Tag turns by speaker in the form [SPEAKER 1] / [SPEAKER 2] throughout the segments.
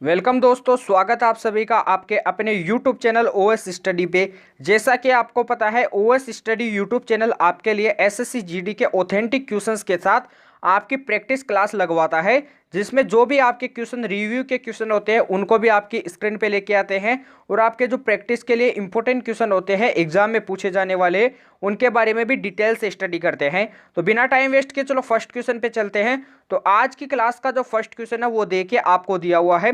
[SPEAKER 1] Welcome दोस्तों, स्वागत है आप सभी का आपके अपने YouTube चैनल ओएस स्टडी पे। जैसा कि आपको पता है, ओएस स्टडी YouTube चैनल आपके लिए एसएससी जीडी के ऑथेंटिक क्वेश्चंस के साथ आपकी प्रैक्टिस क्लास लगवाता है, जिसमें जो भी आपके क्वेश्चन रिव्यू के क्वेश्चन होते हैं उनको भी आपकी स्क्रीन पे लेके आते हैं और आपके जो प्रैक्टिस के लिए इंपॉर्टेंट क्वेश्चन होते हैं एग्जाम में पूछे जाने वाले, उनके बारे में भी डिटेल से स्टडी करते हैं। तो बिना टाइम वेस्ट किए चलो फर्स्ट क्वेश्चन पे चलते हैं। तो आज की क्लास का जो फर्स्ट क्वेश्चन है वो देखिए, आपको दिया हुआ है,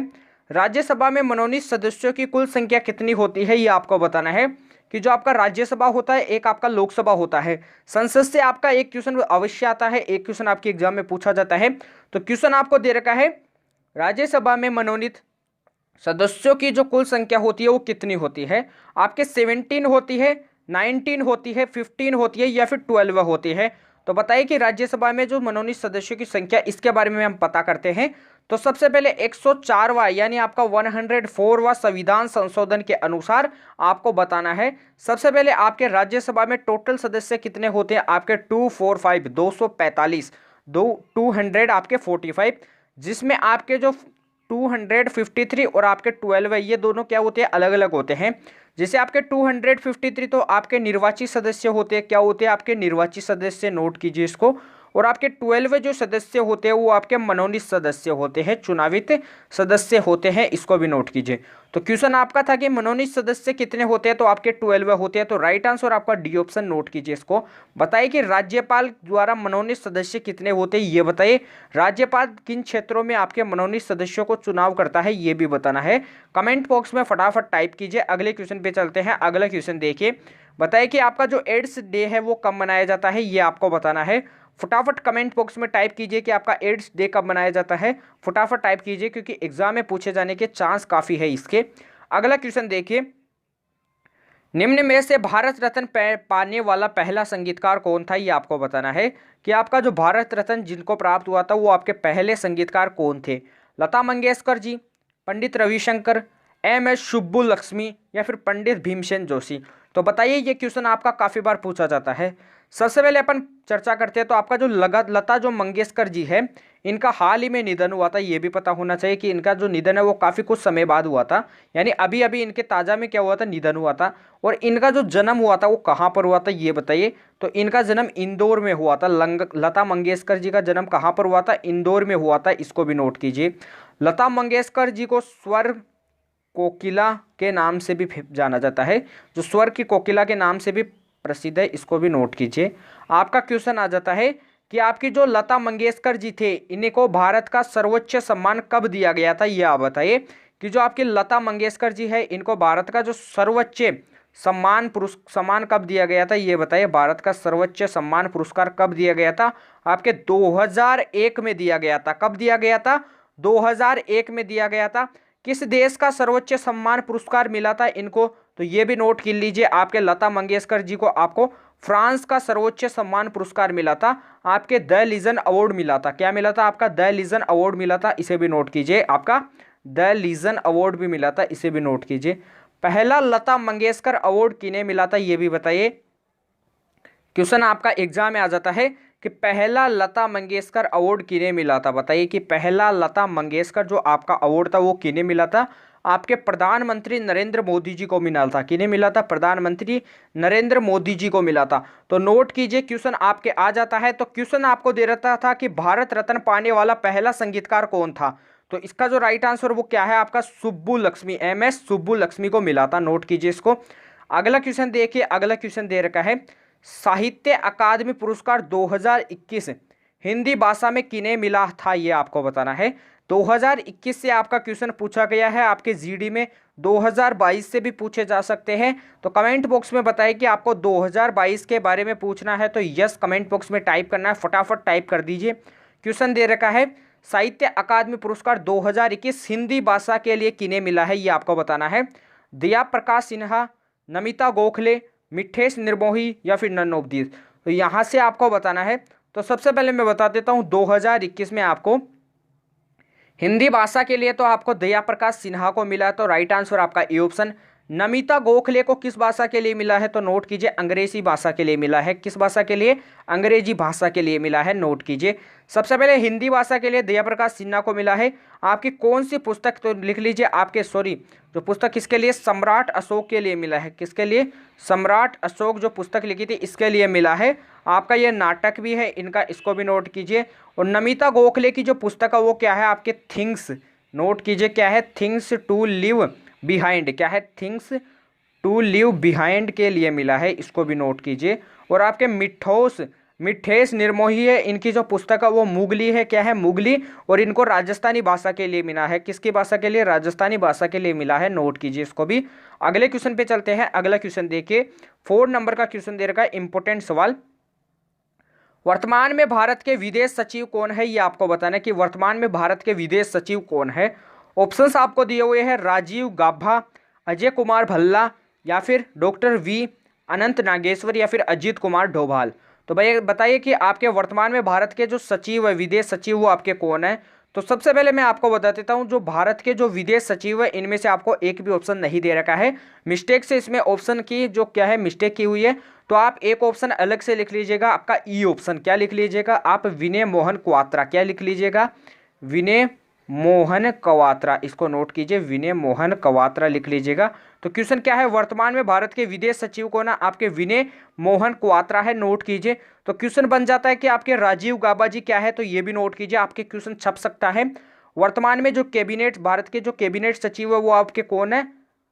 [SPEAKER 1] राज्यसभा में मनोनीत सदस्यों की कुल संख्या कितनी होती है, ये आपको बताना है। कि जो आपका राज्यसभा होता है, एक आपका लोकसभा होता है। संसद से आपका एक क्वेश्चन अवश्य आता है, एक क्वेश्चन आपके एग्जाम में पूछा जाता है। तो क्वेश्चन आपको दे रखा है, राज्यसभा में मनोनीत सदस्यों की जो कुल संख्या होती है वो कितनी होती है। आपके 17 होती है, 19 होती है, 15 होती है या फिर 12 होती है। तो बताइए कि राज्यसभा में जो मनोनीत सदस्यों की संख्या, इसके बारे में हम पता करते हैं। तो सबसे पहले 104वां यानी आपका 104वां संविधान संशोधन के अनुसार आपको बताना है। सबसे पहले आपके राज्यसभा में टोटल सदस्य कितने होते हैं, आपके 245 245 200 आपके 45, जिसमें आपके जो 253 और आपके 12 है, ये दोनों क्या होते हैं, अलग अलग होते हैं। जैसे आपके 253 तो आपके निर्वाचित सदस्य होते हैं, क्या होते हैं, आपके निर्वाचित सदस्य, नोट कीजिए इसको। और आपके 12 जो सदस्य होते हैं वो आपके मनोनीत सदस्य होते हैं, चुनावित सदस्य होते हैं, इसको भी नोट कीजिए। तो क्वेश्चन आपका था कि मनोनीत सदस्य कितने होते हैं, तो आपके 12 होते हैं। तो राइट आंसर आपका डी ऑप्शन, नोट कीजिए इसको। बताइए कि राज्यपाल द्वारा मनोनीत सदस्य कितने होते हैं, ये बताइए। राज्यपाल किन क्षेत्रों में आपके मनोनीत सदस्यों को चुनाव करता है, ये भी बताना है। कमेंट बॉक्स में फटाफट टाइप कीजिए। अगले क्वेश्चन पे चलते हैं। अगला क्वेश्चन देखिए, बताइए कि आपका जो एड्स डे है वो कब मनाया जाता है, ये आपको बताना है। फटाफट कमेंट बॉक्स में टाइप कीजिए कि आपका एड्स डे कब मनाया जाता है। फटाफट टाइप कीजिए, क्योंकि एग्जाम में पूछे जाने के चांस काफी है इसके। अगला क्वेश्चन देखिए, निम्न में से भारत रत्न पाने वाला पहला संगीतकार कौन था, ये आपको बताना है। कि आपका जो भारत रत्न जिनको प्राप्त हुआ था वो आपके पहले संगीतकार कौन थे। लता मंगेशकर जी, पंडित रविशंकर, एम एस सुब्बुलक्ष्मी या फिर पंडित भीमसेन जोशी। तो बताइए, ये क्वेश्चन आपका काफी बार पूछा जाता है। सबसे पहले अपन चर्चा करते हैं। तो आपका जो लता जो मंगेशकर जी है, इनका हाल ही में निधन हुआ था, ये भी पता होना चाहिए कि इनका जो निधन है वो काफ़ी कुछ समय बाद हुआ था, यानी अभी अभी इनके ताज़ा में क्या हुआ था, निधन हुआ था। और इनका जो जन्म हुआ था वो कहाँ पर हुआ था, ये बताइए। तो इनका जन्म इंदौर में हुआ था। लता मंगेशकर जी का जन्म कहाँ पर हुआ था, इंदौर में हुआ था, इसको भी नोट कीजिए। लता मंगेशकर जी को स्वर कोकिला के नाम से भी जाना जाता है, जो स्वर की कोकिला के नाम से भी प्रसिद्ध है, इसको भी नोट कीजिए। आपका क्वेश्चन आ जाता है कि आपकी जो लता मंगेशकर जी थे, इन्हीं को भारत का सर्वोच्च सम्मान कब दिया गया था, ये आप बताइए। कि जो आपकी लता मंगेशकर जी है, इनको भारत का जो सर्वोच्च सम्मान कब दिया गया था, ये बताइए। भारत का सर्वोच्च सम्मान पुरस्कार कब दिया गया था, आपके 2001 में दिया गया था। कब दिया गया था, 2001 में दिया गया था। किस देश का सर्वोच्च सम्मान पुरस्कार मिला था इनको, तो ये भी नोट कर लीजिए। आपके लता मंगेशकर जी को आपको फ्रांस का सर्वोच्च सम्मान पुरस्कार मिला था, आपके द लीजन अवार्ड मिला था। क्या मिला था, आपका द लीजन अवार्ड मिला था, इसे भी नोट कीजिए। आपका द लीजन अवार्ड भी मिला था, इसे भी नोट कीजिए। पहला लता मंगेशकर अवार्ड किन्हें मिला था, ये भी बताइए। क्वेश्चन आपका एग्जाम में आ जाता है कि पहला लता मंगेशकर अवार्ड किन्हें मिला था। बताइए कि पहला लता मंगेशकर जो आपका अवार्ड था वो किन्हें मिला था। आपके प्रधानमंत्री नरेंद्र मोदी जी को मिला था। किन्हें मिला था, प्रधानमंत्री नरेंद्र मोदी जी को मिला था। तो नोट कीजिए, क्वेश्चन आपके आ जाता है। तो क्वेश्चन आपको दे रहा था कि भारत रत्न पाने वाला पहला संगीतकार कौन था। तो इसका जो राइट आंसर वो क्या है, आपका सुब्बुलक्ष्मी, एम एस सुब्बुलक्ष्मी को मिला था। नोट कीजिए इसको। अगला क्वेश्चन देखिए। अगला क्वेश्चन दे रखा है, साहित्य अकादमी पुरस्कार 2021 हिंदी भाषा में किन्हें मिला था, ये आपको बताना है। 2021 से आपका क्वेश्चन पूछा गया है, आपके जीडी में 2022 से भी पूछे जा सकते हैं। तो कमेंट बॉक्स में बताइए कि आपको 2022 के बारे में पूछना है, तो यस कमेंट बॉक्स में टाइप करना है, फटाफट टाइप कर दीजिए। क्वेश्चन दे रखा है, साहित्य अकादमी पुरस्कार 2021 हिंदी भाषा के लिए किन्हें मिला है, ये आपको बताना है। दिया प्रकाश सिन्हा, नमिता गोखले, मिठेश निर्मोही या फिर नन ऑफ दीज। तो यहाँ से आपको बताना है। तो सबसे पहले मैं बता देता हूँ, 2021 में आपको हिंदी भाषा के लिए तो आपको दया प्रकाश सिन्हा को मिला। तो राइट आंसर आपका ए ऑप्शन, नमिता गोखले को किस भाषा के लिए मिला है? तो नोट कीजिए, अंग्रेजी भाषा के लिए मिला है। किस भाषा के लिए? अंग्रेजी भाषा के लिए मिला है, नोट कीजिए। सबसे पहले हिंदी भाषा के लिए दया प्रकाश सिन्हा को मिला है। आपकी कौन सी पुस्तक? तो लिख लीजिए आपके, सॉरी, जो पुस्तक किसके लिए? सम्राट अशोक के लिए मिला है। किसके लिए? सम्राट अशोक जो पुस्तक लिखी थी इसके लिए मिला है। आपका ये नाटक भी है इनका, इसको भी नोट कीजिए। और नमिता गोखले की जो पुस्तक है वो क्या है आपके? थिंग्स, नोट कीजिए, क्या है? Things to live behind. क्या है? थिंग्स टू लिव बिहाइंड के लिए मिला है, इसको भी नोट कीजिए। और आपके मिठेश निर्मोही है, इनकी जो पुस्तक है वो मुगली है। क्या है? मुगली। और इनको राजस्थानी भाषा के लिए मिला है। किसकी भाषा के लिए? राजस्थानी भाषा के लिए मिला है, नोट कीजिए इसको भी। अगले क्वेश्चन पे चलते हैं। अगला क्वेश्चन देखिए, 4 नंबर का क्वेश्चन दे रखा है, इंपॉर्टेंट सवाल। वर्तमान में भारत के विदेश सचिव कौन है? ये आपको बताना है कि वर्तमान में भारत के विदेश सचिव कौन है। ऑप्शंस आपको दिए हुए हैं, राजीव गाभा, अजय कुमार भल्ला, या फिर डॉक्टर वी अनंत नागेश्वर, या फिर अजीत कुमार डोभाल। तो भाई बताइए कि आपके वर्तमान में भारत के जो सचिव है, विदेश सचिव, वो आपके कौन है? तो सबसे पहले मैं आपको बता देता हूं, जो भारत के जो विदेश सचिव है इनमें से आपको एक भी ऑप्शन नहीं दे रखा है। मिस्टेक से इसमें ऑप्शन की जो क्या है मिस्टेक की हुई है, तो आप एक ऑप्शन अलग से लिख लीजिएगा, आपका ई ऑप्शन। क्या लिख लीजिएगा आप? विनय मोहन क्वात्रा। क्या लिख लीजिएगा? विनय मोहन क्वात्रा, इसको नोट कीजिए, विनय मोहन क्वात्रा लिख लीजिएगा। तो क्वेश्चन क्या है? वर्तमान में भारत के विदेश सचिव को ना आपके विनय मोहन क्वात्रा है, नोट कीजिए। तो क्वेश्चन बन जाता है कि आपके राजीव गाबा जी क्या है, तो ये भी नोट कीजिए, आपके क्वेश्चन छप सकता है। वर्तमान में जो कैबिनेट, भारत के जो कैबिनेट सचिव है वो आपके कौन है?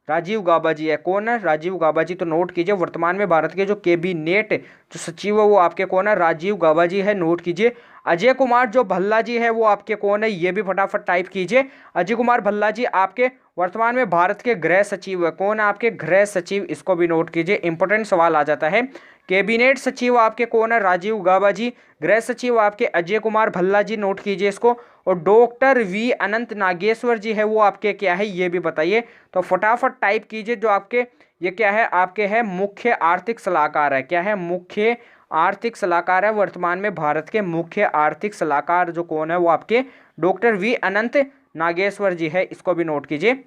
[SPEAKER 1] राजीव गाबा जी है। कौन है? राजीव गाबा जी। तो नोट कीजिए, वर्तमान में भारत के जो कैबिनेट जो सचिव है वो आपके कौन है? राजीव गाबा जी है, नोट कीजिए। अजय कुमार जो भल्ला जी है वो आपके कौन है? ये भी फटाफट टाइप कीजिए। अजय कुमार भल्ला जी आपके वर्तमान में भारत के गृह सचिव है। कौन है आपके? गृह सचिव, इसको भी नोट कीजिए। इंपॉर्टेंट सवाल आ जाता है। कैबिनेट सचिव आपके कौन है? राजीव गाबा जी। गृह सचिव आपके अजय कुमार भल्ला जी, नोट कीजिए इसको। और डॉक्टर वी अनंत नागेश्वर जी है वो आपके क्या है, ये भी बताइए। तो फटाफट टाइप कीजिए। जो आपके ये क्या है? आपके है मुख्य आर्थिक सलाहकार है। क्या है? मुख्य आर्थिक सलाहकार है। वर्तमान में भारत के मुख्य आर्थिक सलाहकार जो कौन है वो आपके डॉक्टर वी अनंत नागेश्वर जी है, इसको भी नोट कीजिए।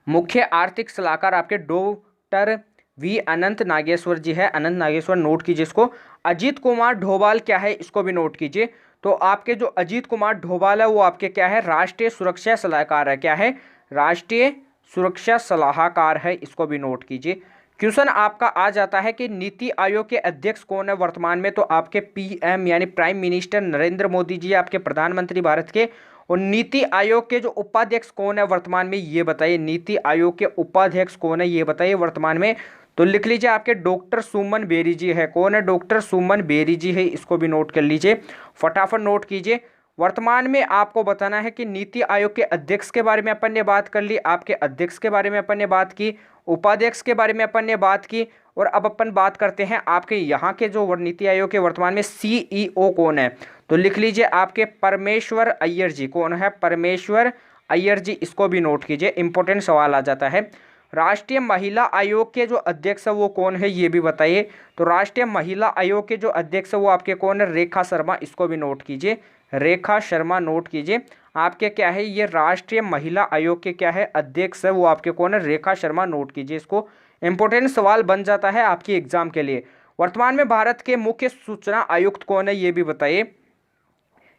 [SPEAKER 1] मुख्य आर्थिक सलाहकार आपके डॉक्टर वी अनंत नागेश्वर जी है, अनंत नागेश्वर, नोट कीजिए इसको। अजीत कुमार डोभाल क्या है, इसको भी नोट कीजिए। तो आपके जो अजीत कुमार डोभाल है वो आपके क्या है? राष्ट्रीय सुरक्षा सलाहकार है। क्या है? राष्ट्रीय सुरक्षा सलाहकार है, इसको भी नोट कीजिए। क्वेश्चन आपका आ जाता है कि नीति आयोग के अध्यक्ष कौन है वर्तमान में? तो आपके पीएम यानी प्राइम मिनिस्टर नरेंद्र मोदी जी आपके प्रधानमंत्री भारत के। और नीति आयोग के जो उपाध्यक्ष कौन है वर्तमान में, ये बताइए। नीति आयोग के उपाध्यक्ष कौन है, ये बताइए वर्तमान में। तो लिख लीजिए आपके डॉक्टर सुमन बेरी जी है। कौन है? डॉक्टर सुमन बेरी जी है, इसको भी नोट कर लीजिए, फटाफट नोट कीजिए। वर्तमान में आपको बताना है कि नीति आयोग के अध्यक्ष के बारे में अपन ने बात कर ली, आपके अध्यक्ष के बारे में अपन ने बात की, उपाध्यक्ष के बारे में अपन ने बात की। और अब अपन बात करते हैं आपके यहाँ के जो नीति आयोग के वर्तमान में सीईओ कौन है। तो लिख लीजिए आपके परमेश्वर अय्यर जी। कौन है? परमेश्वर अय्यर जी, इसको भी नोट कीजिए, इंपॉर्टेंट सवाल आ जाता है। राष्ट्रीय महिला आयोग के जो अध्यक्ष है वो कौन है, ये भी बताइए। तो राष्ट्रीय महिला आयोग के जो अध्यक्ष है वो आपके कौन है? रेखा शर्मा, इसको भी नोट कीजिए, रेखा शर्मा, नोट कीजिए। आपके क्या है? ये राष्ट्रीय महिला आयोग के क्या है? अध्यक्ष है वो आपके कौन है? रेखा शर्मा, नोट कीजिए इसको। इंपॉर्टेंट सवाल बन जाता है आपकी एग्जाम के लिए। वर्तमान में भारत के मुख्य सूचना आयुक्त कौन है, ये भी बताइए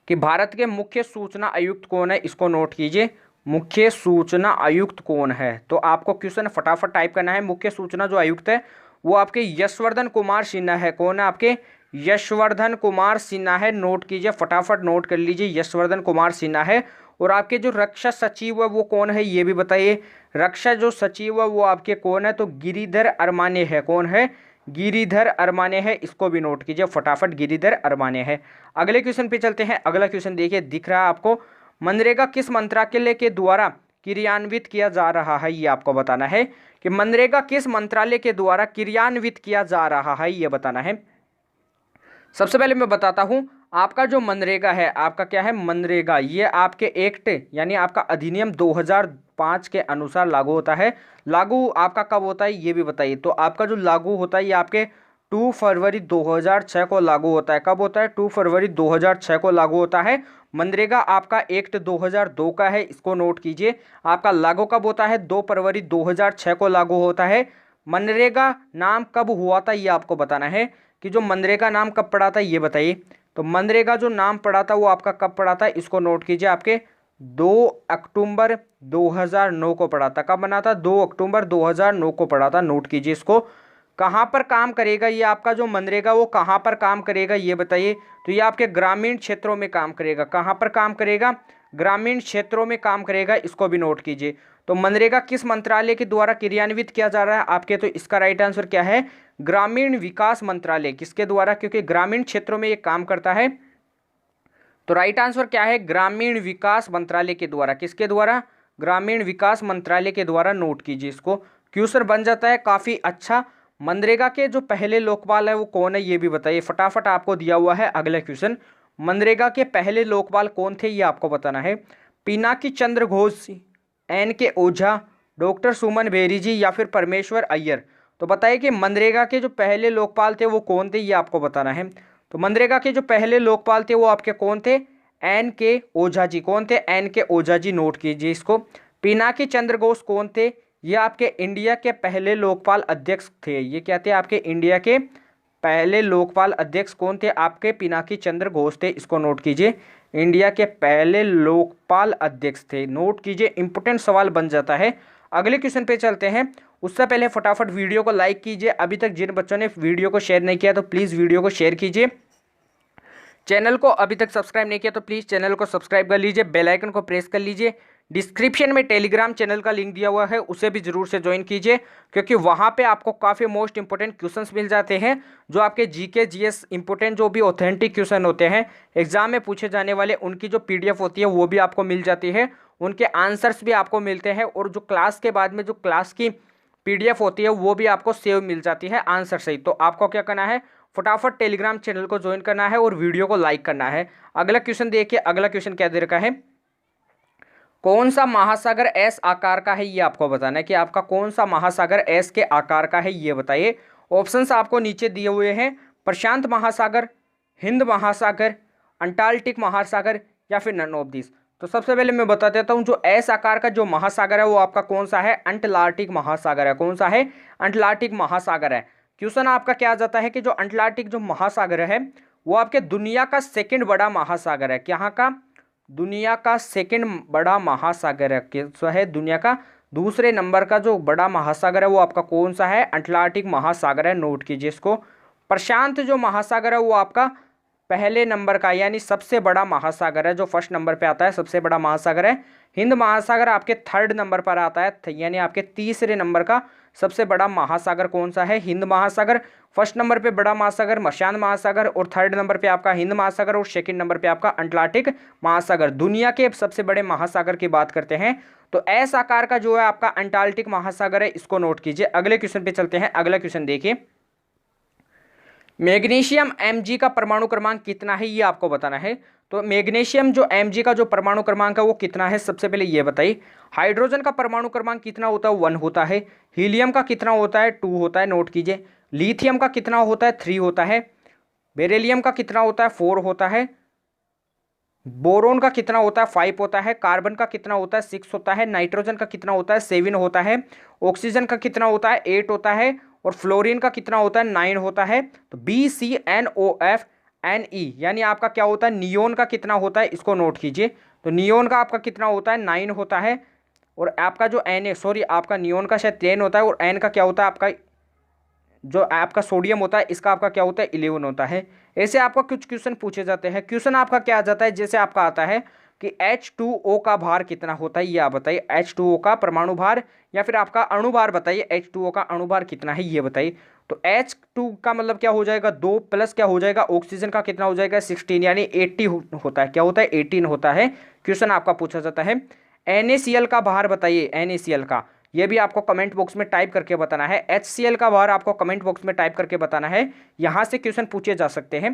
[SPEAKER 1] कि भारत के मुख्य सूचना आयुक्त कौन है, इसको नोट कीजिए। मुख्य सूचना आयुक्त कौन है? तो आपको क्वेश्चन फटाफट टाइप करना है। मुख्य सूचना जो आयुक्त है वो आपके यशवर्धन कुमार सिन्हा है। कौन है? आपके यशवर्धन कुमार सिन्हा है, नोट कीजिए, फटाफट नोट कर लीजिए, यशवर्धन कुमार सिन्हा है। और आपके जो रक्षा सचिव है वो कौन है, ये भी बताइए। रक्षा जो सचिव है वो आपके कौन है? तो गिरिधर अरमाने है। कौन है? गिरिधर अरमाने है, इसको भी नोट कीजिए फटाफट, गिरिधर अरमाने है। अगले क्वेश्चन पे चलते हैं। अगला क्वेश्चन देखिए, दिख रहा है आपको। मनरेगा किस मंत्रालय के द्वारा क्रियान्वित किया जा रहा है, ये आपको बताना है कि मनरेगा किस मंत्रालय के द्वारा क्रियान्वित किया जा रहा है, ये बताना है। सबसे पहले मैं बताता हूं, आपका जो मनरेगा है, आपका क्या है? मनरेगा, ये आपके एक्ट यानी आपका अधिनियम 2005 के अनुसार लागू होता है। लागू आपका कब होता है, ये भी बताइए। तो आपका जो लागू होता है ये आपके 2 फरवरी 2006 को लागू होता है। कब होता है? 2 फरवरी 2006 को लागू होता है। मनरेगा आपका एक्ट 2002 का है, इसको नोट कीजिए। आपका लागू कब होता है? 2 फरवरी 2006 को लागू होता है। मनरेगा नाम कब हुआ था ये आपको बताना है कि जो मनरेगा नाम कब पड़ा था ये बताइए। तो मनरेगा जो नाम पड़ा था वो आपका कब पड़ा था, इसको नोट कीजिए। आपके 2 अक्टूबर 2009 को पड़ा था। कब बना था? 2 अक्टूबर 2009 को पड़ा था, नोट कीजिए इसको। कहाँ पर काम करेगा ये आपका जो मनरेगा, वो कहाँ पर काम करेगा ये बताइए। तो ये आपके ग्रामीण क्षेत्रों में काम करेगा। कहाँ पर काम करेगा? ग्रामीण क्षेत्रों में काम करेगा, इसको भी नोट कीजिए। तो मनरेगा किस मंत्रालय के द्वारा क्रियान्वित किया जा रहा है आपके? तो इसका राइट आंसर क्या है? ग्रामीण विकास मंत्रालय। किसके द्वारा? क्योंकि ग्रामीण क्षेत्रों में ये काम करता है। तो राइट आंसर क्या है? ग्रामीण विकास मंत्रालय के द्वारा। किसके द्वारा? ग्रामीण विकास मंत्रालय के द्वारा, नोट कीजिए इसको। क्वेश्चन बन जाता है काफी अच्छा। मनरेगा के जो पहले लोकपाल है वो कौन है ये भी बताइए। फटाफट आपको दिया हुआ है अगला क्वेश्चन। मनरेगा के पहले लोकपाल कौन थे ये आपको बताना है। पिनाकी चंद्र घोष, एन के ओझा, डॉक्टर सुमन बेरी जी या फिर परमेश्वर अय्यर। तो बताइए कि मनरेगा के जो पहले लोकपाल थे वो कौन थे ये आपको बताना है। तो मनरेगा के जो पहले लोकपाल थे वो आपके कौन थे? एन के ओझा जी। कौन थे? एन के ओझा जी, नोट कीजिए इसको। पिनाकी चंद्र घोष कौन थे? ये आपके इंडिया के पहले लोकपाल अध्यक्ष थे। ये क्या थे? आपके इंडिया के पहले लोकपाल अध्यक्ष कौन थे? आपके पिनाकी चंद्र घोष थे, इसको नोट कीजिए। इंडिया के पहले लोकपाल अध्यक्ष थे, नोट कीजिए। इंपोर्टेंट सवाल बन जाता है। अगले क्वेश्चन पे चलते हैं। उससे पहले फटाफट वीडियो को लाइक कीजिए। अभी तक जिन बच्चों ने वीडियो को शेयर नहीं किया तो प्लीज़ वीडियो को शेयर कीजिए। चैनल को अभी तक सब्सक्राइब नहीं किया तो प्लीज़ चैनल को सब्सक्राइब कर लीजिए, बेल आइकन को प्रेस कर लीजिए। डिस्क्रिप्शन में टेलीग्राम चैनल का लिंक दिया हुआ है, उसे भी जरूर से ज्वाइन कीजिए, क्योंकि वहाँ पे आपको काफ़ी मोस्ट इंपोर्टेंट क्वेश्चंस मिल जाते हैं। जो आपके जीके जीएस इंपोर्टेंट जो भी ऑथेंटिक क्वेश्चन होते हैं एग्जाम में पूछे जाने वाले, उनकी जो पीडीएफ होती है वो भी आपको मिल जाती है, उनके आंसर्स भी आपको मिलते हैं, और जो क्लास के बाद में जो क्लास की पीडीएफ होती है वो भी आपको सेव मिल जाती है आंसर सहित। तो आपको क्या करना है? फटाफट टेलीग्राम चैनल को ज्वाइन करना है और वीडियो को लाइक करना है। अगला क्वेश्चन देखिए। अगला क्वेश्चन क्या दे रखा है? कौन सा महासागर एस आकार का है ये आपको बताना है कि आपका कौन सा महासागर एस के आकार का है ये बताइए। ऑप्शंस आपको नीचे दिए हुए हैं। प्रशांत महासागर, हिंद महासागर, अंटार्कटिक महासागर या फिर नन ऑफ दिस। तो सबसे पहले मैं बता देता हूँ, जो एस आकार का जो महासागर है वो आपका कौन सा है? अंटार्कटिक महासागर है। कौन सा है? अंटार्कटिक महासागर है। क्वेश्चन आपका क्या आ जाता है कि जो अंटार्कटिक जो महासागर है वो आपके दुनिया का सेकंड बड़ा महासागर है। यहाँ का दुनिया का सेकंड बड़ा महासागर है। क्या है? दुनिया का दूसरे नंबर का जो बड़ा महासागर है वो आपका कौन सा है? अंटार्कटिक महासागर है, नोट कीजिए इसको। प्रशांत जो महासागर है वो आपका पहले नंबर का यानी सबसे बड़ा महासागर है, जो फर्स्ट नंबर पे आता है, सबसे बड़ा महासागर है। हिंद महासागर आपके थर्ड नंबर पर आता है, यानी आपके तीसरे नंबर का सबसे बड़ा महासागर कौन सा है? हिंद महासागर। फर्स्ट नंबर पे बड़ा महासागर प्रशांत महासागर, और थर्ड नंबर पे आपका हिंद महासागर, और सेकंड नंबर पे आपका अंटार्कटिक महासागर। दुनिया के सबसे बड़े महासागर की बात करते हैं तो एस आकार का जो है आपका अंटार्कटिक महासागर है, इसको नोट कीजिए। अगले क्वेश्चन पे चलते हैं। अगला क्वेश्चन देखिए। मैग्नीशियम Mg का परमाणु क्रमांक कितना है ये आपको बताना है। तो मैग्नीशियम जो Mg का जो परमाणु क्रमांक है वो कितना है सबसे पहले ये बताइए। हाइड्रोजन का परमाणु क्रमांक कितना होता है? 1 होता है। हीलियम का कितना होता है? 2 होता है, नोट कीजिए। लिथियम का कितना होता है? 3 होता है। बेरिलियम का कितना होता है? 4 होता है। बोरोन का कितना होता है? 5 होता है। कार्बन का कितना होता है? 6 होता है। नाइट्रोजन का कितना होता है? 7 होता है। ऑक्सीजन का कितना होता है? 8 होता है। और फ्लोरीन का कितना होता है? 9 होता है। तो BCNOFNE यानी आपका क्या होता है? नियोन का कितना होता है? इसको नोट कीजिए। तो नियोन का आपका कितना होता है? 9 होता है। और आपका जो आपका नियोन का शायद 10 होता है, और एन का क्या होता है? आपका जो आपका सोडियम होता है इसका आपका क्या होता है? 11 होता है। ऐसे आपका कुछ क्वेश्चन पूछे जाते हैं। क्वेश्चन आपका क्या आ जाता है? जैसे आपका आता है कि H2O का भार कितना होता है ये आप बताइए। H2O का परमाणु भार या फिर आपका अणु भार बताइए। H2O का अणु भार कितना है ये बताइए। तो H2 का मतलब क्या हो जाएगा? 2 प्लस क्या हो जाएगा? ऑक्सीजन का कितना हो जाएगा? 16 यानी 80 होता है। क्या होता है? 18 होता है। क्वेश्चन आपका पूछा जाता है। NaCl का भार बताइए। NaCl का ये भी आपको कमेंट बॉक्स में टाइप करके बताना है। HCl का भार आपको कमेंट बॉक्स में टाइप करके बताना है। यहां से क्वेश्चन पूछे जा सकते हैं।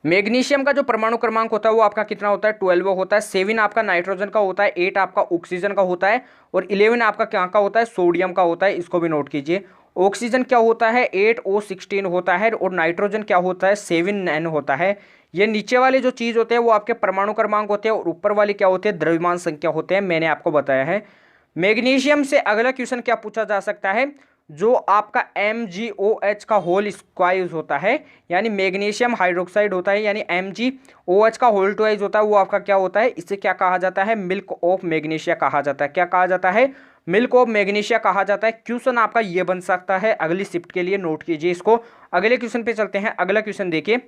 [SPEAKER 1] मैग्नीशियम का जो परमाणु क्रमांक होता है वो आपका कितना होता है? 12 होता है। 7 आपका नाइट्रोजन का होता है, 8 आपका ऑक्सीजन का होता है, और 11 आपका क्या का होता है? सोडियम का होता है। इसको भी नोट कीजिए। ऑक्सीजन क्या होता है 8O16 होता है, और नाइट्रोजन क्या होता है 7N होता है। ये नीचे वाले जो चीज़ होते हैं वो आपके परमाणु क्रमांक होते हैं, और ऊपर वाले क्या होते हैं द्रव्यमान संख्या होते हैं, मैंने आपको बताया है। मैग्नीशियम से अगला क्वेश्चन क्या पूछा जा सकता है, जो आपका MgOH का होल स्क्वाइज होता है, यानी मैग्नीशियम हाइड्रोक्साइड होता है, यानी MgOH का होल ट्वाइज होता है, वो आपका क्या होता है, इसे क्या कहा जाता है, मिल्क ऑफ मैग्नीशिया कहा जाता है। क्या कहा जाता है, मिल्क ऑफ मैग्नीशिया कहा जाता है। क्वेश्चन आपका ये बन सकता है अगली शिफ्ट के लिए, नोट कीजिए इसको। अगले क्वेश्चन पे चलते हैं। अगला क्वेश्चन देखिए,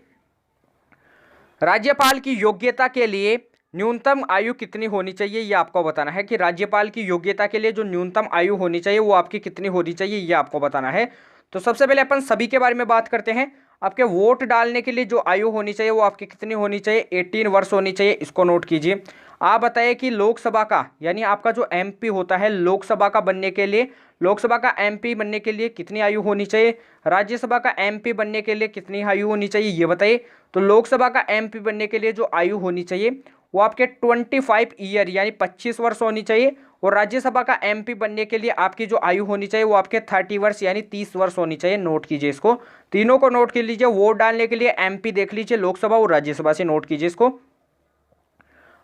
[SPEAKER 1] राज्यपाल की योग्यता के लिए न्यूनतम आयु कितनी होनी चाहिए, ये आपको बताना है कि राज्यपाल की योग्यता के लिए जो न्यूनतम आयु होनी चाहिए वो आपकी कितनी होनी चाहिए, ये आपको बताना है। तो सबसे पहले अपन सभी के बारे में बात करते हैं। आपके वोट डालने के लिए जो आयु होनी चाहिए वो आपकी कितनी होनी चाहिए, 18 वर्ष होनी चाहिए, इसको नोट कीजिए। आप बताइए कि लोकसभा का, यानी आपका जो MP होता है लोकसभा का बनने के लिए, लोकसभा का MP बनने के लिए कितनी आयु होनी चाहिए, राज्यसभा का MP बनने के लिए कितनी आयु होनी चाहिए, ये बताइए। तो लोकसभा का MP बनने के लिए जो आयु होनी चाहिए वो आपके 25 ईयर यानी 25 वर्ष होनी चाहिए, और राज्यसभा का MP बनने के लिए आपकी जो आयु होनी चाहिए वो आपके 30 वर्ष यानी 30 वर्ष होनी चाहिए। नोट कीजिए इसको, तीनों को नोट कर लीजिए। वोट डालने के लिए MP देख लीजिए, लोकसभा और राज्यसभा से नोट कीजिए इसको।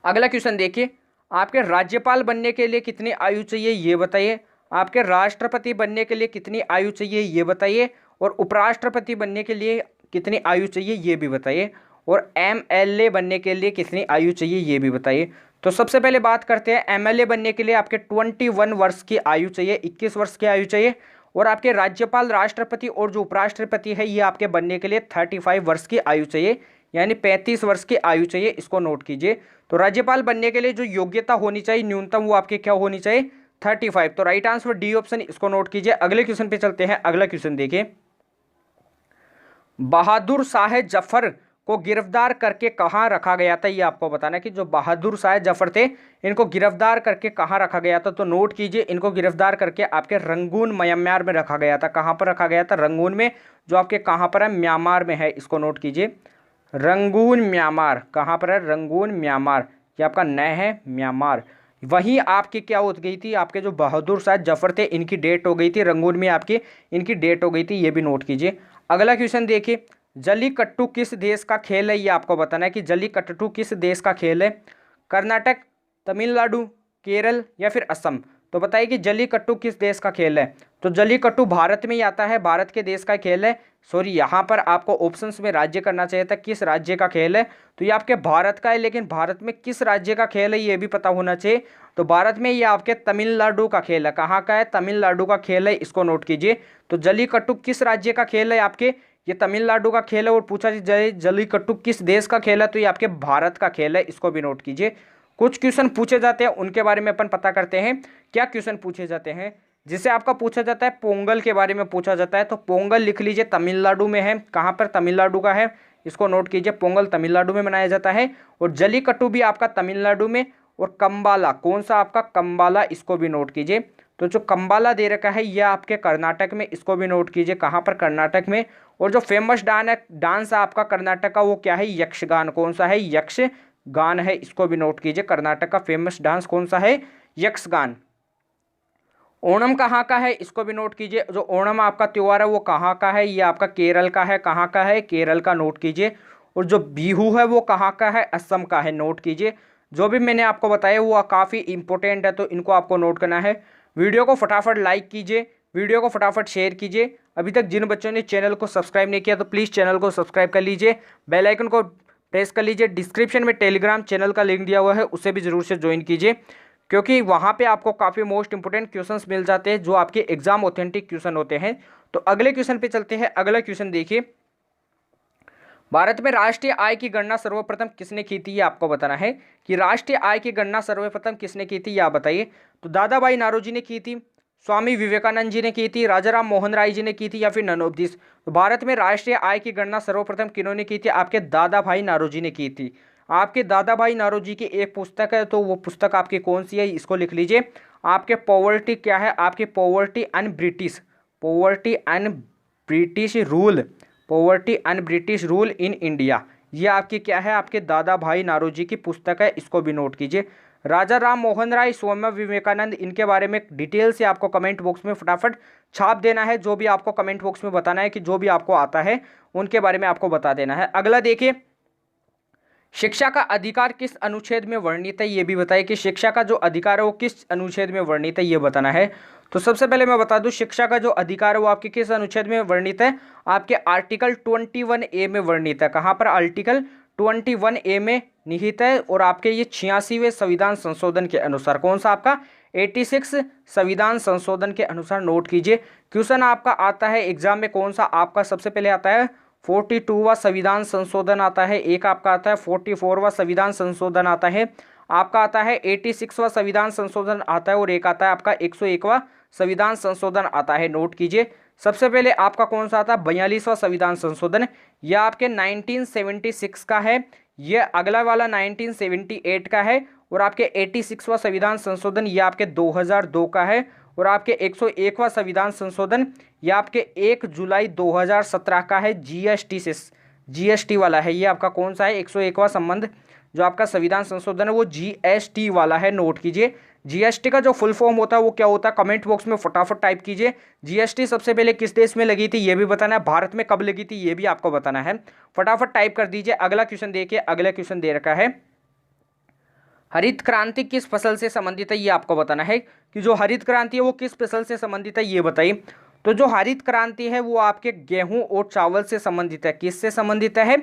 [SPEAKER 1] अगला क्वेश्चन देखिए, आपके राज्यपाल बनने के लिए कितनी आयु चाहिए ये बताइए, आपके राष्ट्रपति बनने के लिए कितनी आयु चाहिए ये बताइए, और उपराष्ट्रपति बनने के लिए कितनी आयु चाहिए ये भी बताइए, और MLA बनने के लिए कितनी आयु चाहिए ये भी बताइए। तो सबसे पहले बात करते हैं, MLA बनने के लिए आपके 21 वर्ष की आयु चाहिए, 21 वर्ष की आयु चाहिए, और आपके राज्यपाल, राष्ट्रपति और जो उपराष्ट्रपति है ये आपके बनने के लिए 35 वर्ष की आयु चाहिए, यानी 35 वर्ष की आयु चाहिए, इसको नोट कीजिए। तो राज्यपाल बनने के लिए जो योग्यता होनी चाहिए न्यूनतम वो आपके क्या होनी चाहिए, 35। तो राइट आंसर डी ऑप्शन, इसको नोट कीजिए। अगले क्वेश्चन पे चलते हैं। अगला क्वेश्चन देखिए, बहादुर शाह जफर को गिरफ्तार करके कहाँ रखा गया था, ये आपको बताना है कि जो बहादुर शाह जफर थे इनको गिरफ्तार करके कहाँ रखा गया था। तो नोट कीजिए, इनको गिरफ्तार करके आपके रंगून म्यांमार में रखा गया था। कहाँ पर रखा गया था, रंगून में, जो आपके कहाँ पर है, म्यांमार में है, इसको नोट कीजिए। रंगून म्यांमार, कहाँ पर है, रंगून म्यांमार, ये आपका न है म्यांमार। वहीं आपकी क्या हो गई थी, आपके जो बहादुर शाह जफर थे इनकी डेट हो गई थी, रंगून में आपकी इनकी डेट हो गई थी, ये भी नोट कीजिए। अगला क्वेश्चन देखिए, जल्लीकट्टू किस देश का खेल है, ये आपको बताना है कि जल्लीकट्टू किस देश का खेल है, कर्नाटक, तमिलनाडु, केरल या फिर असम। तो बताइए कि जल्लीकट्टू किस देश का खेल है। तो जल्लीकट्टू भारत में ही आता है, भारत के देश का खेल है। सॉरी, यहाँ पर आपको ऑप्शंस में राज्य करना चाहिए था, किस राज्य का खेल है। तो ये आपके भारत का है, लेकिन भारत में किस राज्य का खेल है ये भी पता होना चाहिए। तो भारत में ये आपके तमिलनाडु का खेल है। कहाँ का है, तमिलनाडु का खेल है, इसको नोट कीजिए। तो जल्लीकट्टू किस राज्य का खेल है आपके, ये तमिलनाडु का खेल है। और पूछा जाए जल्लीकट्टू किस देश का खेल है, तो ये आपके भारत का खेल है, इसको भी नोट कीजिए। कुछ क्वेश्चन पूछे जाते हैं उनके बारे में अपन पता करते हैं। क्या क्वेश्चन पूछे जाते हैं, जिसे आपका पूछा जाता है पोंगल के बारे में पूछा जाता है। तो पोंगल लिख लीजिए, तमिलनाडु में है। कहाँ पर, तमिलनाडु का है, इसको नोट कीजिए। पोंगल तमिलनाडु में मनाया जाता है, और जल्लीकट्टू भी आपका तमिलनाडु में। और कंबाला, कौन सा आपका, कंबाला, इसको भी नोट कीजिए। तो जो कंबाला दे रखा है यह आपके कर्नाटक में, इसको भी नोट कीजिए। कहाँ पर, कर्नाटक में। और जो फेमस डांस है आपका कर्नाटक का वो क्या है, यक्षगान। कौन सा है, यक्षगान है, इसको भी नोट कीजिए। कर्नाटक का फेमस डांस कौन सा है, यक्षगान। ओणम कहाँ का है, इसको भी नोट कीजिए। जो ओणम आपका त्यौहार है वो कहाँ का है, ये आपका केरल का है। कहाँ का है, केरल का, नोट कीजिए। और जो बिहू है वो कहाँ का है, असम का है, नोट कीजिए। जो भी मैंने आपको बताया वो काफ़ी इंपॉर्टेंट है, तो इनको आपको नोट करना है। वीडियो को फटाफट लाइक कीजिए, वीडियो को फटाफट शेयर कीजिए। अभी तक जिन बच्चों ने चैनल को सब्सक्राइब नहीं किया तो प्लीज़ चैनल को सब्सक्राइब कर लीजिए, बेल आइकन को प्रेस कर लीजिए। डिस्क्रिप्शन में टेलीग्राम चैनल का लिंक दिया हुआ है, उसे भी ज़रूर से ज्वाइन कीजिए, क्योंकि वहाँ पे आपको काफ़ी मोस्ट इंपोर्टेंट क्वेश्चंस मिल जाते हैं जो आपके एग्जाम ऑथेंटिक क्वेश्चन होते हैं। तो अगले क्वेश्चन पे चलते हैं। अगला क्वेश्चन देखिए, भारत में राष्ट्रीय आय की गणना सर्वप्रथम किसने की थी, ये आपको बताना है कि राष्ट्रीय आय की गणना सर्वप्रथम किसने की थी, ये आप बताइए। तो दादा भाई नारोजी ने की थी, स्वामी विवेकानंद जी ने की थी, राजा राम मोहन राय जी ने की थी, या फिर नन ऑफ दिस। तो भारत में राष्ट्रीय आय की गणना सर्वप्रथम किन्होंने की थी, आपके दादा भाई नारोजी ने की थी। आपके दादा भाई नारोजी की एक पुस्तक है, तो वो पुस्तक आपकी कौन सी है, इसको लिख लीजिए। आपके पॉवर्टी क्या है, आपकी poverty and British, poverty and British rule, poverty and British rule in India, ये आपकी क्या है, आपके दादा भाई नारोजी की पुस्तक है, इसको भी नोट कीजिए। राजा राम मोहन राय, स्वामी विवेकानंद, इनके बारे में डिटेल से आपको कमेंट बॉक्स में फटाफट छाप देना है। जो भी आपको कमेंट बॉक्स में बताना है कि जो भी आपको आता है उनके बारे में आपको बता देना है। अगला देखिए, शिक्षा का अधिकार किस अनुच्छेद में वर्णित है, ये भी बताइए कि शिक्षा का जो अधिकार है वो किस अनुच्छेद में वर्णित है, ये बताना है। तो सबसे पहले मैं बता दूं, शिक्षा का जो अधिकार है वो आपके किस अनुच्छेद में वर्णित है, आपके आर्टिकल 21A में वर्णित है। कहाँ पर? आर्टिकल 21A में निहित है और आपके ये 86वें संविधान संशोधन के अनुसार, कौन सा आपका 86 संविधान संशोधन के अनुसार, नोट कीजिए। क्वेश्चन आपका आता है एग्जाम में कौन सा, आपका सबसे पहले आता है 42वां संविधान संशोधन आता है, एक आपका आता है 44वां संविधान संशोधन आता है, आपका आता है 86वां संविधान संशोधन आता है और एक आता है आपका 101वां संविधान संशोधन आता है। नोट कीजिए। सबसे पहले आपका कौन सा आता है 42वां संविधान संशोधन, यह आपके 1976 का है, यह अगला वाला 1978 का है और आपके 86वां संविधान संशोधन यह आपके 2002 का है और आपके 101वां संविधान संशोधन यह आपके 1 जुलाई 2017 का है। जीएसटी से, जीएसटी वाला है, ये आपका कौन सा है 101वां संबंध जो आपका संविधान संशोधन है वो जीएसटी वाला है। नोट कीजिए। जीएसटी का जो फुल फॉर्म होता है वो क्या होता है, कमेंट बॉक्स में फटाफट टाइप कीजिए। जीएसटी सबसे पहले किस देश में लगी थी ये भी बताना है, भारत में कब लगी थी ये भी आपको बताना है, फटाफट टाइप कर दीजिए। अगला क्वेश्चन देखिए, अगला क्वेश्चन दे रखा है, हरित क्रांति किस फसल से संबंधित है, ये आपको बताना है कि जो हरित क्रांति है वो किस फसल से संबंधित है, ये बताइए। तो जो हरित क्रांति है वो आपके गेहूं और चावल से संबंधित है। किससे संबंधित है?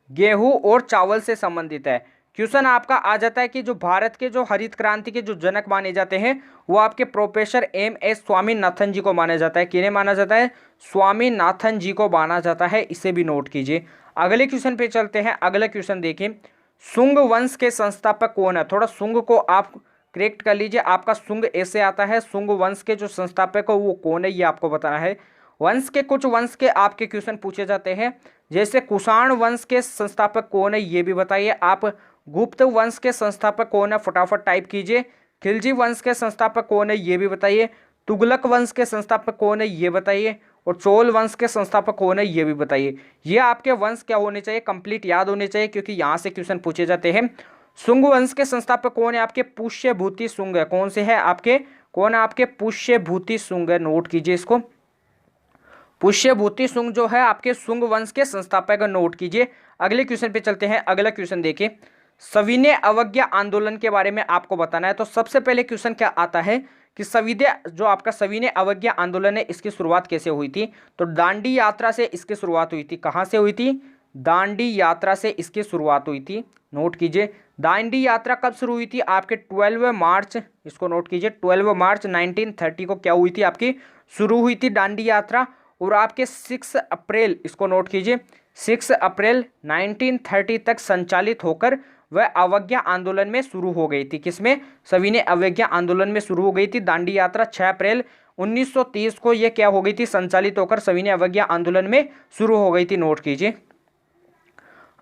[SPEAKER 1] गेहूं और चावल से संबंधित है। क्वेश्चन आपका आ जाता है कि जो भारत के जो हरित क्रांति के जो जनक माने जाते हैं वो आपके प्रोफेसर MS स्वामीनाथन जी को माना जाता है। किन्हें माना जाता है? स्वामीनाथन जी को माना जाता है, इसे भी नोट कीजिए। अगले क्वेश्चन पे चलते हैं। अगला क्वेश्चन देखिए, शुंग वंश के संस्थापक कौन है? थोड़ा शुंग को आप करेक्ट कर लीजिए, आपका शुंग ऐसे आता है, शुंग वंश के जो संस्थापक है वो कौन है ये आपको बताना है। वंश के कुछ वंश के आपके क्वेश्चन पूछे जाते हैं, जैसे कुषाण वंश के संस्थापक कौन है ये भी बताइए। आप गुप्त वंश के संस्थापक कौन है फटाफट टाइप कीजिए। खिलजी वंश के संस्थापक कौन है ये भी बताइए। तुगलक वंश के संस्थापक कौन है ये बताइए और चोल वंश के संस्थापक कौन है ये भी बताइए। ये आपके वंश क्या होने चाहिए, कंप्लीट याद होने चाहिए, क्योंकि यहाँ से क्वेश्चन पूछे जाते हैं। शुंग वंश के संस्थापक कौन है? आपके पुष्यभूति शुंग है। कौन से है आपके? कौन है आपके? पुष्यभूति शुंग है। नोट कीजिए इसको। पुष्यभूति शुंग जो है आपके शुंग वंश के संस्थापक, नोट कीजिए। अगले क्वेश्चन पे चलते हैं। अगला क्वेश्चन देखिए, सविनय अवज्ञा आंदोलन के बारे में आपको बताना है। तो सबसे पहले क्वेश्चन क्या आता है कि सविनय अवज्ञा आंदोलन है, इसकी शुरुआत कैसे हुई थी? तो दांडी यात्रा से इसकी शुरुआत हुई थी। कहाँ से हुई थी? दांडी यात्रा से इसकी शुरुआत हुई थी। नोट कीजिए। दांडी यात्रा कब शुरू हुई थी? आपके 12 मार्च, इसको नोट कीजिए, 12 मार्च 1930 को क्या हुई थी? आपकी शुरू हुई थी दांडी यात्रा और आपके 6 अप्रैल, इसको नोट कीजिए, 6 अप्रैल 1930 तक संचालित होकर वह अवज्ञा आंदोलन में शुरू हो गई थी। किसमें? सविनय अवज्ञा आंदोलन में शुरू हो गई थी। दांडी यात्रा 6 अप्रैल 1930 को यह क्या हो गई थी? संचालित होकर सविनय अवज्ञा आंदोलन में शुरू हो गई थी। नोट कीजिए।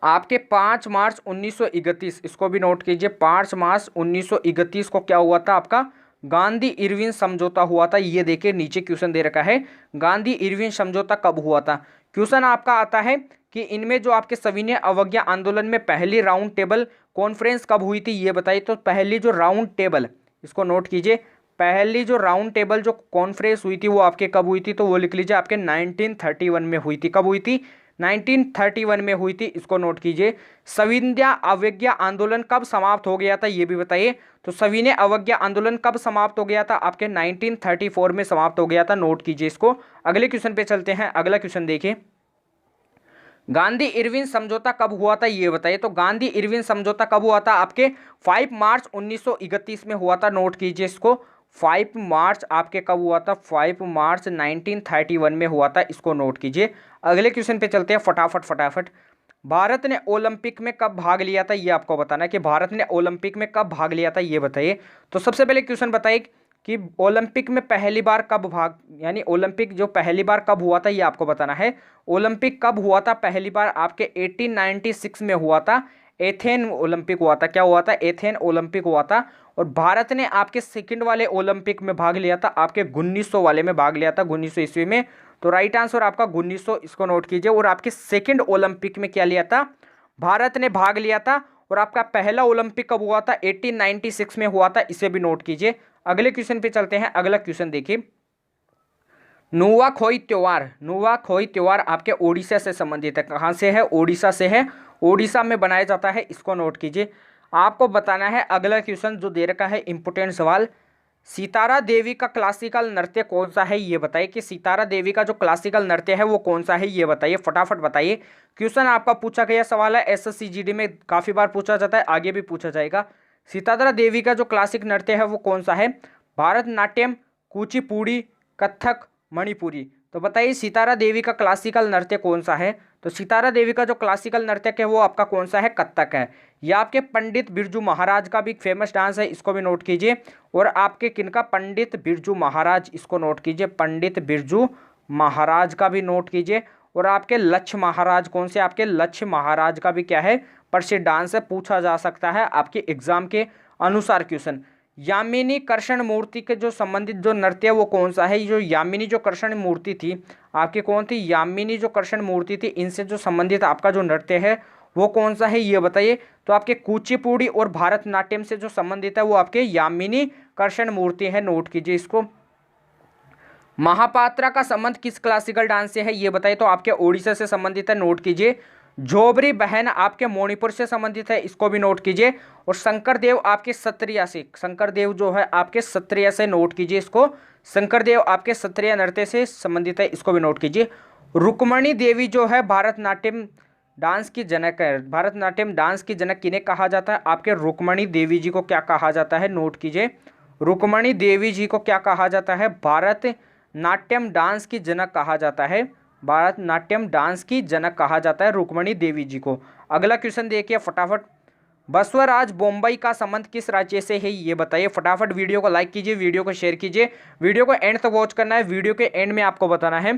[SPEAKER 1] आपके 5 मार्च 1931, इसको भी नोट कीजिए, 5 मार्च 1931 को क्या हुआ था? आपका गांधी इरविन समझौता हुआ था। ये देखिए नीचे क्वेश्चन दे रखा है, गांधी इरविन समझौता कब हुआ था? क्वेश्चन आपका आता है कि इनमें जो आपके सविनय अवज्ञा आंदोलन में पहली राउंड टेबल कॉन्फ्रेंस कब हुई थी ये बताइए। तो पहली जो राउंड टेबल, इसको नोट कीजिए, पहली जो राउंड टेबल जो कॉन्फ्रेंस हुई थी वो आपके कब हुई थी? तो वो लिख लीजिए, आपके 1931 में हुई थी। कब हुई थी? 1931 में हुई थी, इसको नोट कीजिए। सविनय अवज्ञा आंदोलन कब समाप्त हो गया था ये भी बताइए। तो सविनय अवज्ञा आंदोलन कब समाप्त हो गया था? आपके 1934 में समाप्त हो गया था। नोट कीजिए इसको। अगले क्वेश्चन पे चलते हैं। अगला क्वेश्चन देखिए, गांधी इरविन समझौता कब हुआ था ये बताइए। तो गांधी इरविन समझौता कब हुआ था? आपके 5 मार्च 1931 में हुआ था। नोट कीजिए इसको। 5 मार्च आपके कब हुआ था? 5 मार्च 1931 में हुआ था, इसको नोट कीजिए। अगले क्वेश्चन पे चलते हैं फटाफट। भारत ने ओलंपिक में कब भाग लिया था ये आपको बताना है कि भारत ने ओलंपिक में कब भाग लिया था ये बताइए। तो सबसे पहले क्वेश्चन बताइए कि ओलंपिक में पहली बार कब भाग, यानी ओलंपिक जो पहली बार कब हुआ था ये आपको बताना है। ओलंपिक कब हुआ था पहली बार? आपके 1896 में हुआ था। एथेन ओलंपिक हुआ था। क्या हुआ था? एथेन ओलंपिक हुआ था। और भारत ने आपके सेकंड वाले ओलंपिक में भाग लिया था, आपके 1900 वाले में भाग लिया था, 1900 ईस्वी में। तो राइट आंसर आपका 1900, इसको नोट कीजिए। और आपके सेकंड ओलंपिक में क्या लिया था? भारत ने भाग लिया था और आपका पहला ओलंपिक कब हुआ था? 1896 में हुआ था, इसे भी नोट कीजिए। अगले क्वेश्चन पे चलते हैं। अगला क्वेश्चन देखिए, नुआखोई त्योहार, नुआखोई त्योहार आपके ओडिशा से संबंधित है। कहाँ से है? ओडिशा से है, ओडिशा में बनाया जाता है, इसको नोट कीजिए। आपको बताना है अगला क्वेश्चन जो दे रखा है इंपोर्टेंट सवाल, सितारा देवी का क्लासिकल नृत्य कौन सा है ये बताइए। कि सितारा देवी का जो क्लासिकल नृत्य है वो कौन सा है ये बताइए, फटाफट बताइए। क्वेश्चन आपका पूछा गया सवाल है, एसएससी जीडी में काफी बार पूछा जाता है, आगे भी पूछा जाएगा। सितारा देवी का जो क्लासिक नृत्य है वो कौन सा है? भारतनाट्यम, कुचिपुड़ी, कथक, मणिपुरी। तो बताइए सितारा देवी का क्लासिकल नृत्य कौन सा है? तो सितारा देवी का जो क्लासिकल नृत्य है वो आपका कौन सा है? कथक है। यह आपके पंडित बिरजू महाराज का भी फेमस डांस है, इसको भी नोट कीजिए। और आपके किनका? पंडित बिरजू महाराज, इसको नोट कीजिए, पंडित बिरजू महाराज का भी नोट कीजिए। और आपके लक्ष्य महाराज, कौन से? आपके लक्ष्य महाराज का भी क्या है? प्रसिद्ध डांस है, पूछा जा सकता है आपके एग्जाम के अनुसार क्वेश्चन। यामिनी कृष्ण मूर्ति के जो संबंधित जो नृत्य है वो कौन सा है? जो यामिनी जो कृष्ण मूर्ति थी आपकी, कौन थी? यामिनी जो कृष्ण मूर्ति थी, इनसे जो संबंधित आपका जो नृत्य है वो कौन सा है ये बताइए। तो आपके कुचिपुड़ी और भारतनाट्यम से जो संबंधित है वो आपके यामिनी कृष्ण मूर्ति है, नोट कीजिए इसको। महापात्रा का संबंध किस क्लासिकल डांस से है ये बताइए। तो आपके ओडिशा से संबंधित है, नोट कीजिए। जोबरी बहन आपके मणिपुर से संबंधित है, इसको भी नोट कीजिए। और शंकर देव आपके सत्रिया से, शंकर देव जो है आपके सत्रिया से, नोट कीजिए इसको। शंकर देव आपके सत्रिया नृत्य से संबंधित है, इसको भी नोट कीजिए। रुक्मणी देवी जो है भारतनाट्यम डांस की जनक है, भारतनाट्यम डांस की जनक किन्हें कहा जाता है? आपके रुक्मणी देवी जी को क्या कहा जाता है? नोट कीजिए, रुक्मणी देवी जी को क्या कहा जाता है? भारतनाट्यम डांस की जनक कहा जाता है, भारतनाट्यम डांस की जनक कहा जाता है रुक्मणी देवी जी को। अगला क्वेश्चन देखिए फटाफट, बसवराज बोम्बई का संबंध किस राज्य से है ये बताइए। फटाफट वीडियो को लाइक कीजिए, वीडियो को शेयर कीजिए, वीडियो को एंड तक वॉच करना है। वीडियो के एंड में आपको बताना है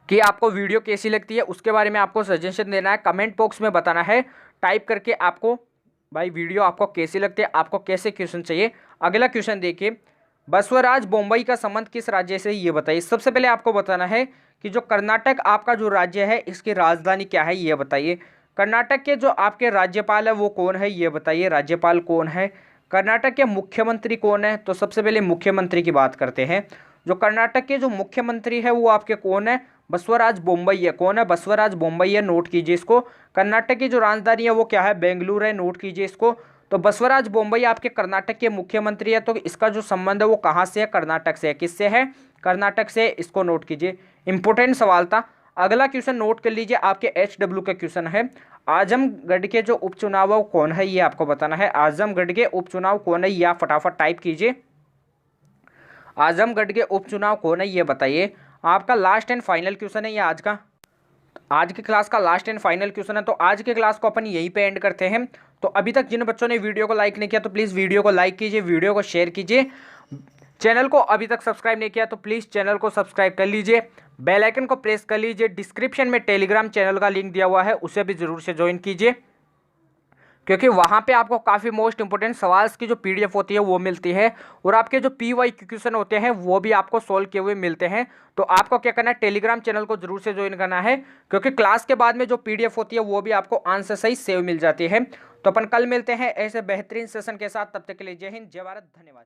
[SPEAKER 1] कि आपको वीडियो कैसी लगती है, उसके बारे में आपको सजेशन देना है, कमेंट बॉक्स में बताना है टाइप करके आपको, भाई वीडियो आपको कैसी लगती है, आपको कैसे क्वेश्चन चाहिए। अगला क्वेश्चन देखिए, बसवराज बोम्बई का संबंध किस राज्य से ये बताइए। सबसे पहले आपको बताना है कि जो कर्नाटक आपका जो राज्य है इसकी राजधानी क्या है ये बताइए। कर्नाटक के जो आपके राज्यपाल है वो कौन है ये बताइए, राज्यपाल कौन है। कर्नाटक के मुख्यमंत्री कौन है? तो सबसे पहले मुख्यमंत्री की बात करते हैं। जो कर्नाटक के जो मुख्यमंत्री है वो आपके कौन है? बसवराज बोम्बई है। कौन है? बसवराज बोम्बई है, नोट कीजिए इसको। कर्नाटक की जो राजधानी है वो क्या है? बेंगलुरु है, नोट कीजिए इसको। तो बसवराज बोम्बई आपके कर्नाटक के मुख्यमंत्री है, तो इसका जो संबंध है वो कहाँ से है? कर्नाटक से है। किससे है? कर्नाटक से, इसको नोट कीजिए। इंपोर्टेंट सवाल था। अगला क्वेश्चन नोट कर लीजिए, आपके HW का क्वेश्चन है, आजमगढ़ के जो उपचुनाव कौन है ये आपको बताना है। आजमगढ़ के उपचुनाव कौन है ये आप फटाफट टाइप कीजिए, आजमगढ़ के उपचुनाव कौन है ये बताइए। आपका लास्ट एंड फाइनल क्वेश्चन है ये आज का, आज की क्लास का लास्ट एंड फाइनल क्वेश्चन है। तो आज की क्लास को अपन यहीं पे एंड करते हैं। तो अभी तक जिन बच्चों ने वीडियो को लाइक नहीं किया तो प्लीज़ वीडियो को लाइक कीजिए, वीडियो को शेयर कीजिए, चैनल को अभी तक सब्सक्राइब नहीं किया तो प्लीज़ चैनल को सब्सक्राइब कर लीजिए, बेल आइकन को प्रेस कर लीजिए। डिस्क्रिप्शन में टेलीग्राम चैनल का लिंक दिया हुआ है, उसे भी ज़रूर से ज्वाइन कीजिए, क्योंकि वहाँ पे आपको काफ़ी मोस्ट इंपोर्टेंट सवाल की जो PDF होती है वो मिलती है, और आपके जो PYQ क्वेश्चन होते हैं वो भी आपको सोल्व किए हुए मिलते हैं। तो आपको क्या करना है, टेलीग्राम चैनल को जरूर से ज्वाइन करना है, क्योंकि क्लास के बाद में जो PDF होती है वो भी आपको आंसर सही सेव मिल जाती है। तो अपन कल मिलते हैं ऐसे बेहतरीन सेशन के साथ, तब तक के लिए जय हिंद, जय भारत, धन्यवाद।